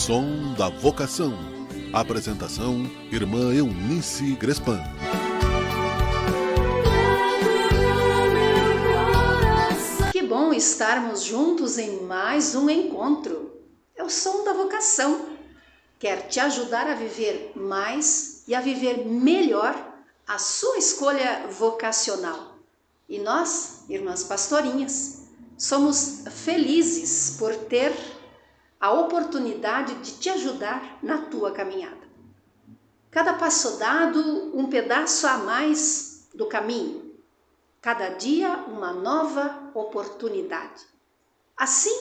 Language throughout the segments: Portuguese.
Som da Vocação. Apresentação: Irmã Eunice Grespan. Que bom estarmos juntos em mais um encontro. É o Som da Vocação. Quer te ajudar a viver mais e a viver melhor a sua escolha vocacional. E nós, irmãs pastorinhas, somos felizes por ter a oportunidade de te ajudar na tua caminhada. Cada passo dado, um pedaço a mais do caminho. Cada dia, uma nova oportunidade. Assim,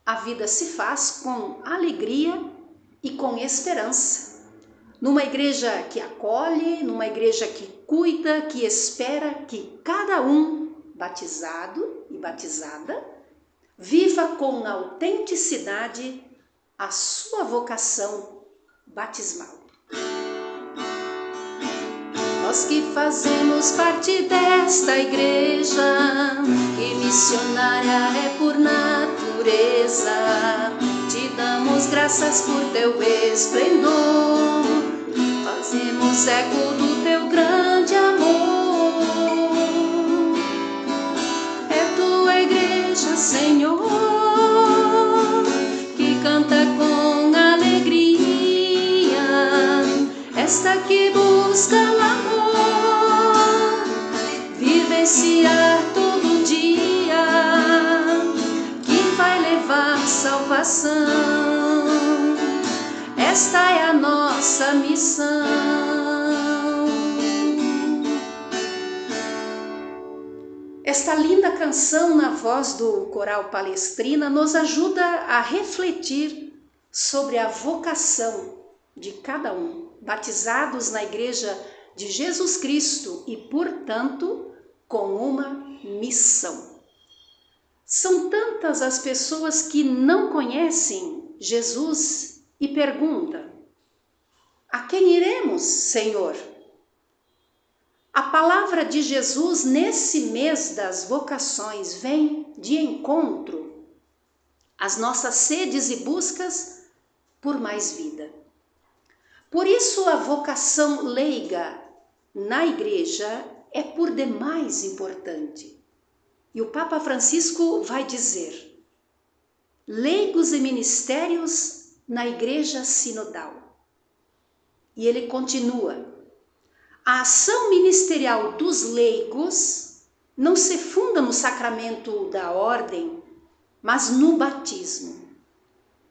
a vida se faz com alegria e com esperança. Numa igreja que acolhe, numa igreja que cuida, que espera que cada um, batizado e batizada, viva com autenticidade a sua vocação batismal. Nós que fazemos parte desta igreja, que missionária é por natureza, te damos graças por teu esplendor, fazemos eco do teu grande amor. É tua igreja, Senhor, que canta com alegria, esta que busca o amor, vivenciar todo dia, que vai levar salvação. Esta é a nossa missão. Esta linda canção na voz do Coral Palestrina nos ajuda a refletir sobre a vocação de cada um, batizados na Igreja de Jesus Cristo e, portanto, com uma missão. São tantas as pessoas que não conhecem Jesus e perguntam: a quem iremos, Senhor? A palavra de Jesus nesse mês das vocações vem de encontro às nossas sedes e buscas por mais vida. Por isso a vocação leiga na igreja é por demais importante. E o Papa Francisco vai dizer: leigos e ministérios na igreja sinodal. E ele continua: a ação ministerial dos leigos não se funda no sacramento da ordem, mas no batismo,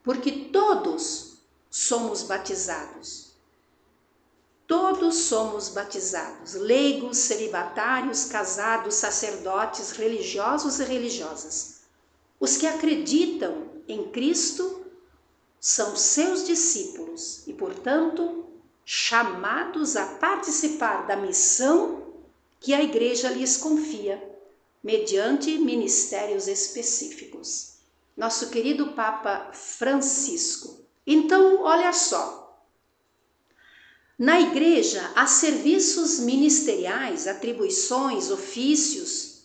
porque todos somos batizados. Todos somos batizados, leigos, celibatários, casados, sacerdotes, religiosos e religiosas. Os que acreditam em Cristo são seus discípulos e, portanto, chamados a participar da missão que a Igreja lhes confia, mediante ministérios específicos. Nosso querido Papa Francisco. Então, olha só. Na Igreja há serviços ministeriais, atribuições, ofícios,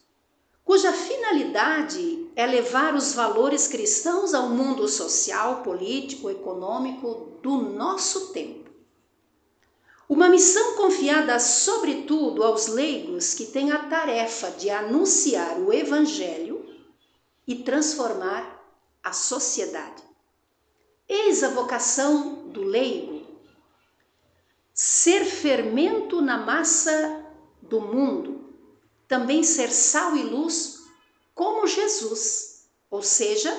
cuja finalidade é levar os valores cristãos ao mundo social, político, econômico do nosso tempo. Uma missão confiada sobretudo aos leigos que têm a tarefa de anunciar o Evangelho e transformar a sociedade. Eis a vocação do leigo: ser fermento na massa do mundo, também ser sal e luz como Jesus, ou seja,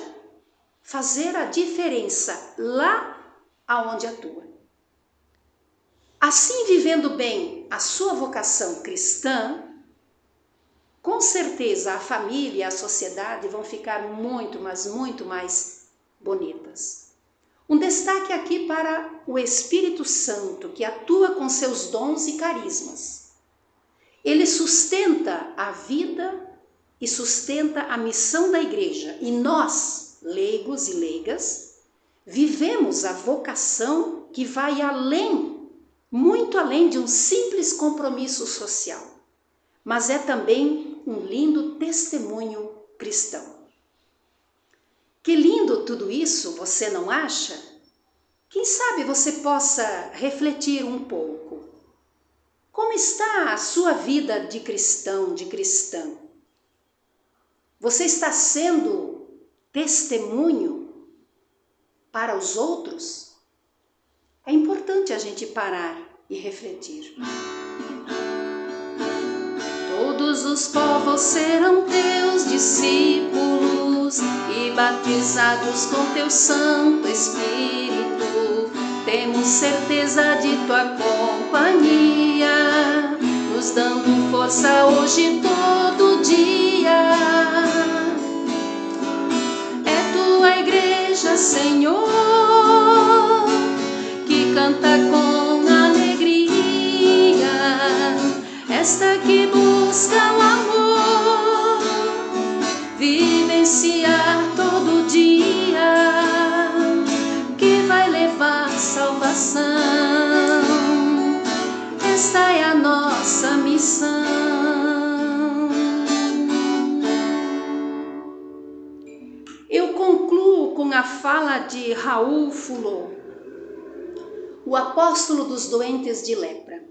fazer a diferença lá aonde atua. Assim, vivendo bem a sua vocação cristã, com certeza a família e a sociedade vão ficar muito, mas muito mais bonitas. Um destaque aqui para o Espírito Santo, que atua com seus dons e carismas. Ele sustenta a vida e sustenta a missão da igreja. E nós, leigos e leigas, vivemos a vocação que vai além, muito além de um simples compromisso social, mas é também um lindo testemunho cristão. Que lindo tudo isso, você não acha? Quem sabe você possa refletir um pouco. Como está a sua vida de cristão, de cristã? Você está sendo testemunho para os outros? É importante a gente parar e refletir. Todos os povos serão teus discípulos e batizados com teu Santo Espírito. Temos certeza de tua companhia, nos dando força hoje todo dia. É tua igreja, Senhor, que canta com alegria, esta que busca o amor, vivenciar todo dia, que vai levar salvação. Esta é a nossa missão. Eu concluo com a fala de Raul Fulô, o apóstolo dos doentes de lepra.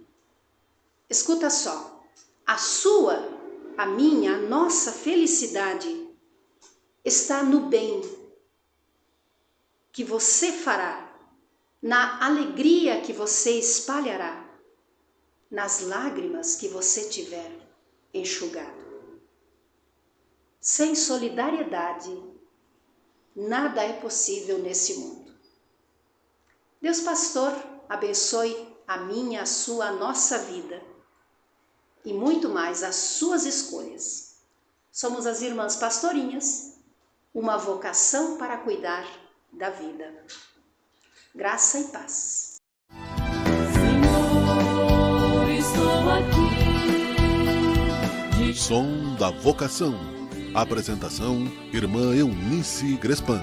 Escuta só, a sua, a minha, a nossa felicidade está no bem que você fará, na alegria que você espalhará, nas lágrimas que você tiver enxugado. Sem solidariedade, nada é possível nesse mundo. Deus Pastor abençoe a minha, a sua, a nossa vida e muito mais as suas escolhas. Somos as Irmãs Pastorinhas, uma vocação para cuidar da vida. Graça e paz. Senhor, estou aqui. Som da Vocação. Apresentação: Irmã Eunice Grespan.